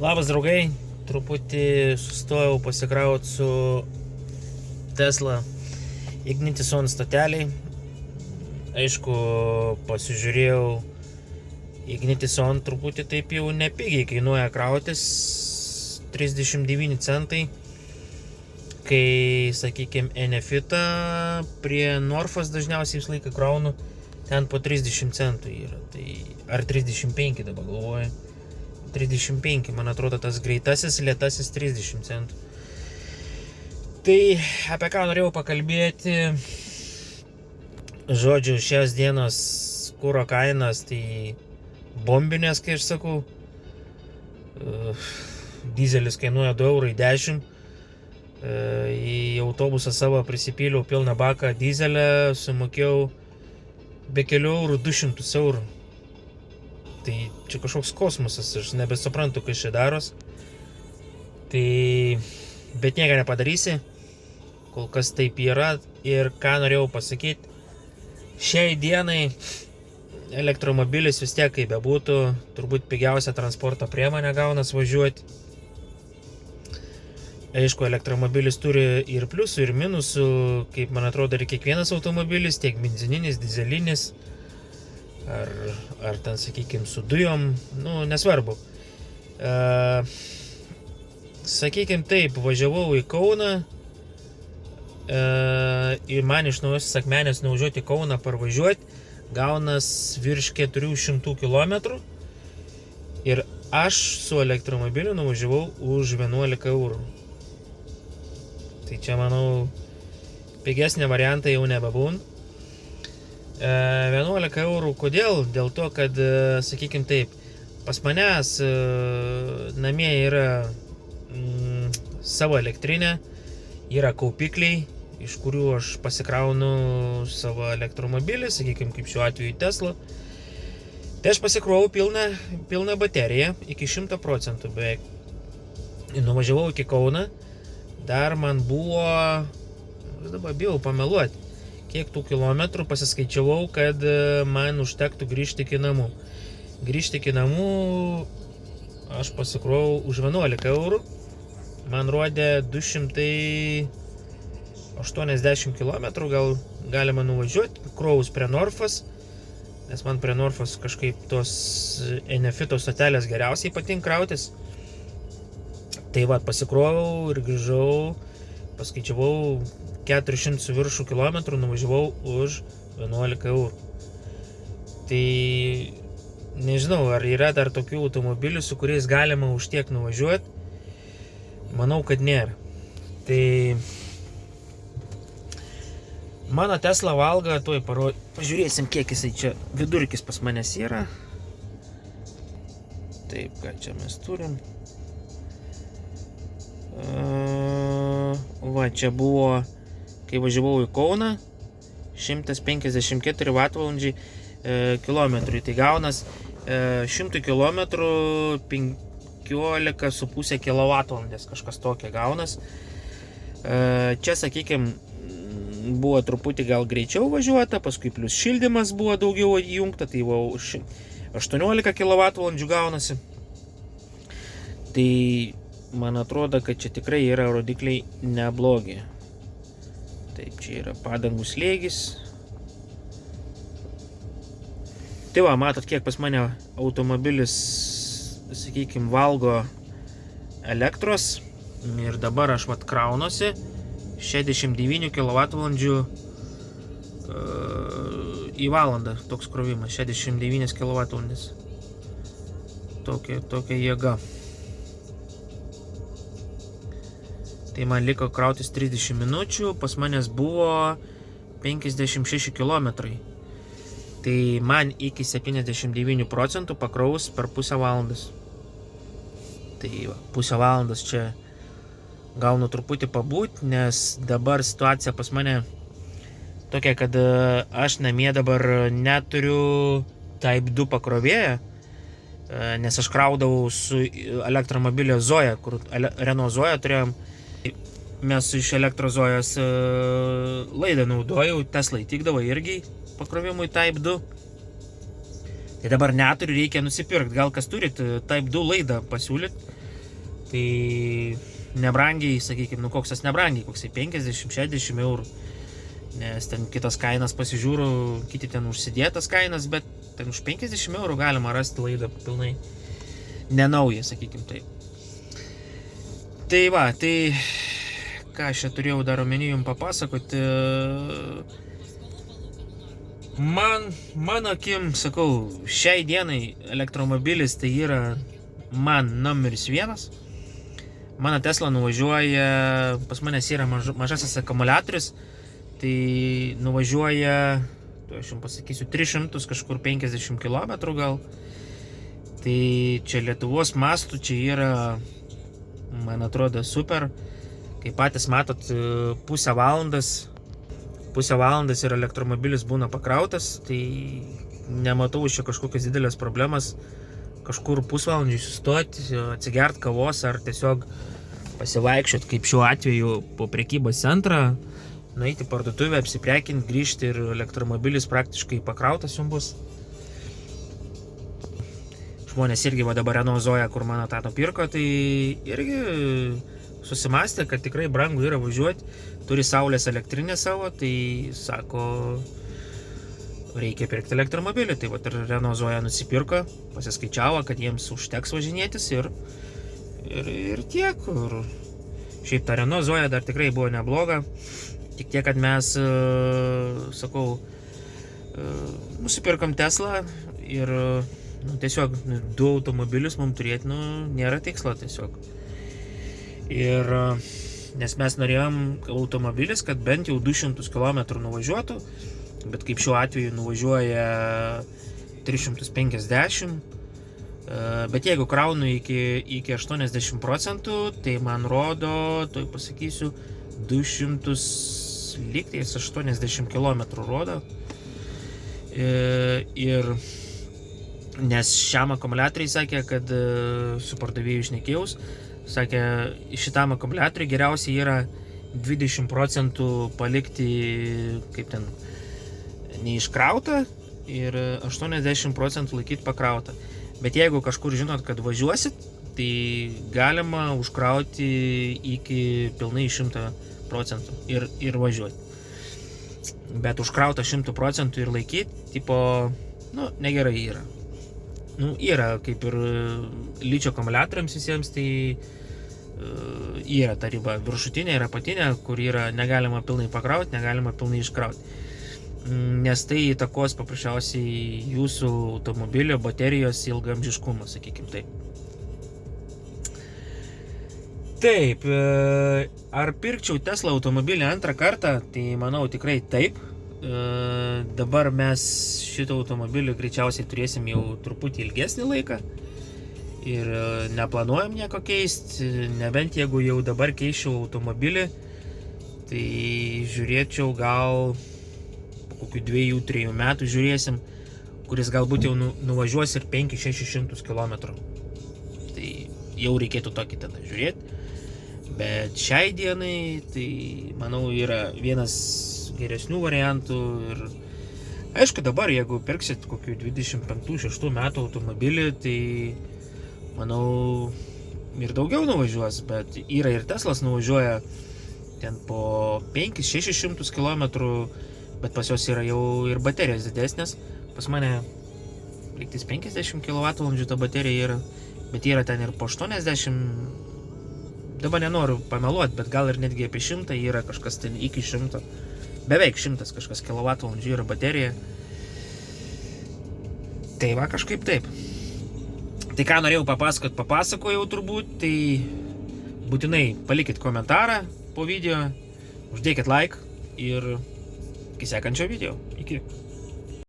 Labas draugai, truputį sustojau pasikrauti su Tesla Ignitison stoteliai. Aišku, pasižiūrėjau Ignitison truputį taip jau nepigiai kainuoja krautis 39 centai. Kai, sakykime, Enefitą prie Norfos dažniausiai visą laiką kraunu, ten po 30 centų yra. Tai, ar 35 dabar galvoju. 35, man atrodo, tas greitasis, lėtasis 30 centų. Tai apie ką norėjau pakalbėti, žodžiu, šios dienos kuro kainas, tai bombinės, kai aš sakau, dizelis kainuoja 2,10 €, į autobusą savo prisipyliau pilną baką dizelę, sumokėjau be kelių eurų 200 €. Tai čia kažkoks kosmosas, aš nebesuprantu, kas čia daros. Tai, bet nieko nepadarysi, kol kas taip yra. Ir ką norėjau pasakyti, šiai dienai elektromobilis vis tiek kaip bebūtų, turbūt pigiausia transporto priemonė gaunas važiuoti. Aišku, elektromobilis turi ir pliusų, ir minusų, kaip man atrodo, ir kiekvienas automobilis, tiek benzininis, dizelinis, ar ten, sakykime, su dujom, nesvarbu. Sakykime taip, važiavau į Kauną, ir man iš Naujosios Akmenės nuvažiuoti į Kauną parvažiuoti, gaunas virš 400 km ir aš su elektromobiliu nuvažiavau už 11 €. Tai čia, manau, pigesnė variantą jau nebebūn. 11 € kodėl? Dėl to, kad, sakykime taip, pas manęs namie yra savo elektrinė, yra kaupikliai, iš kurių aš pasikraunu savo elektromobilį, sakykime, kaip šiuo atveju Tesla. Tai aš pasikrovau pilną bateriją iki 100 procentų beveik. Nuvažiavau iki Kauną, dar man buvo, dabar bijau pameluoti, kiek tų kilometrų pasiskaičiavau, kad man užtektų grįžti iki namų. Grįžti iki namų aš pasikrovau už 11 €. Man rodė 280 km gal galima nuvažiuoti, krovus prie Norfos, nes man prie Norfos kažkaip tos Enefito stotelės geriausiai patinka krautis. Tai va, pasikrovau ir grįžau, paskaičiavau 400 su viršų kilometrų, nuvažiavau už 11 €. Tai nežinau, ar yra dar tokių automobilių, su kuriais galima už tiek nuvažiuoti. Manau, kad nėra. Tai mano Tesla valga, tuoj pažiūrėsim, kiek jisai čia vidurkis pas manęs yra. Taip, ką čia mes turim. Va, čia buvo, kai važiavau į Kauną, 154 Wh kilometrui. Tai gaunas 100 km 15,5 kWh, kažkas tokia gaunas. Čia, sakykime, buvo truputį gal greičiau važiuota, paskui plus šildymas buvo daugiau įjungta, tai buvo 18 kWh gaunasi. Tai man atrodo, kad čia tikrai yra rodikliai neblogi. Taip, čia yra padangų slėgis. Tai va, matot, kiek pas mane automobilis, sakykime, valgo elektros. Ir dabar aš vat kraunuosi 69 kWh į valandą, toks krovimas, 69 kWh. Tokia jėga. Tai man liko krautis 30 minučių, pas manęs buvo 56 km. Tai man iki 79 procentų pakraus per pusę valandos. Tai va, pusę valandos čia gaunu truputį pabūt, nes dabar situacija pas mane tokia, kad aš namie dabar neturiu Type 2 pakrovėją, nes aš kraudavau su elektromobilio Zoja, kur Renault Zoja turėjom. Mes iš elektros laidą naudojau, Teslai tikdavo irgi pakrovimui Type 2. Tai dabar neturiu, reikia nusipirkti. Gal kas turit Type 2 laidą pasiūlyt, Tai nebrangiai, sakykime, koks tas nebrangiai, koksai 50-60 eurų. Nes ten kitas kainas pasižiūriu, kiti ten užsidėtas kainas, bet ten už 50 eurų galima rasti laidą pilnai nenaują, sakykime taip. Tai va, tai ką aš čia turėjau dar omeny jums papasakoti. Mano akim, sakau, šiai dienai elektromobilis tai yra man numeris 1. Mano Tesla nuvažiuoja, pas manęs yra mažasis akumuliatorius, tai nuvažiuoja, aš jums pasakysiu, 300 kažkur 50 km gal. Tai čia Lietuvos mastų, čia yra, man atrodo, super. Kaip patys matot, pusę valandas ir elektromobilis būna pakrautas, tai nematau čia kažkokios didelės problemas kažkur pusvalandžiui sustoti, atsigert kavos ar tiesiog pasivaikščiot, kaip šiuo atveju po prekybos centrą, nueiti parduotuvę, apsiprekinti, grįžti ir elektromobilis praktiškai pakrautas jums bus. Žmonės irgi va dabar Renault Zoe, kur mano tą nupirko, tai irgi susimastė, kad tikrai brangu yra važiuoti, turi saulės elektrinę savo, tai sako, reikia pirkti elektromobilį. Tai va ir Renault Zoe nusipirko, pasiskaičiavo, kad jiems užteks važinėtis ir tiek. Ir šiaip ta Renault Zoe dar tikrai buvo nebloga, tik tiek, kad mes, sakau, nusipirkom Tesla ir tiesiog 2 automobilius mums turėti, nėra tikslo tiesiog. Ir nes mes norėjom automobilis, kad bent jau 200 km nuvažiuotų, bet kaip šiuo atveju nuvažiuoja 350, bet jeigu kraunu iki 80%, tai man rodo, tai pasakysiu, 280 km rodo. Ir nes šiam akumuliatoriai sakė, kad su pardavėju šnekėjaus, sakė, šitam akumuliatoriui geriausiai yra 20% palikti kaip ten neiškrautą ir 80% laikyti pakrautą. Bet jeigu kažkur žinot, kad važiuosit, tai galima užkrauti iki pilnai 100% ir važiuoti. Bet užkrautą 100% ir laikyti, tipo, negerai yra. Yra kaip ir ličio akumuliatoriams visiems, tai yra ta riba viršutinė ir apatinė, kur yra negalima pilnai pakrauti, negalima pilnai iškrauti. Nes tai įtakos paprasčiausiai jūsų automobilio baterijos ilgaamžiškumą, sakykime taip. Taip, ar pirkčiau Tesla automobilį antrą kartą, tai manau tikrai taip. Dabar mes šitą automobilį greičiausiai turėsim jau truputį ilgesnį laiką ir neplanuojam nieko keisti, nebent jeigu jau dabar keisčiau automobilį, tai žiūrėčiau gal po kokių 2-3 metų žiūrėsim, kuris galbūt jau nuvažiuos ir 500-600 km. Tai jau reikėtų tokį tada žiūrėti, bet šiai dienai tai manau yra vienas geresnių variantų ir aišku dabar jeigu pirksit kokių 25-6 metų automobilį, tai manau ir daugiau nuvažiuos, bet yra ir Teslas nuvažiuoja ten po 500-600 km, bet pas jos yra jau ir baterijos didesnės, pas mane lygtis 50 kWh ta baterija yra, bet yra ten ir po 80, dabar nenoriu pameluoti, bet gal ir netgi apie 100 yra kažkas ten iki 100. Beveik 100 kažkas kWh yra baterija. Tai va kažkaip taip. Tai ką norėjau papasakojau turbūt, tai būtinai palikit komentarą po video, uždėkit like ir iki sekančio video. Iki.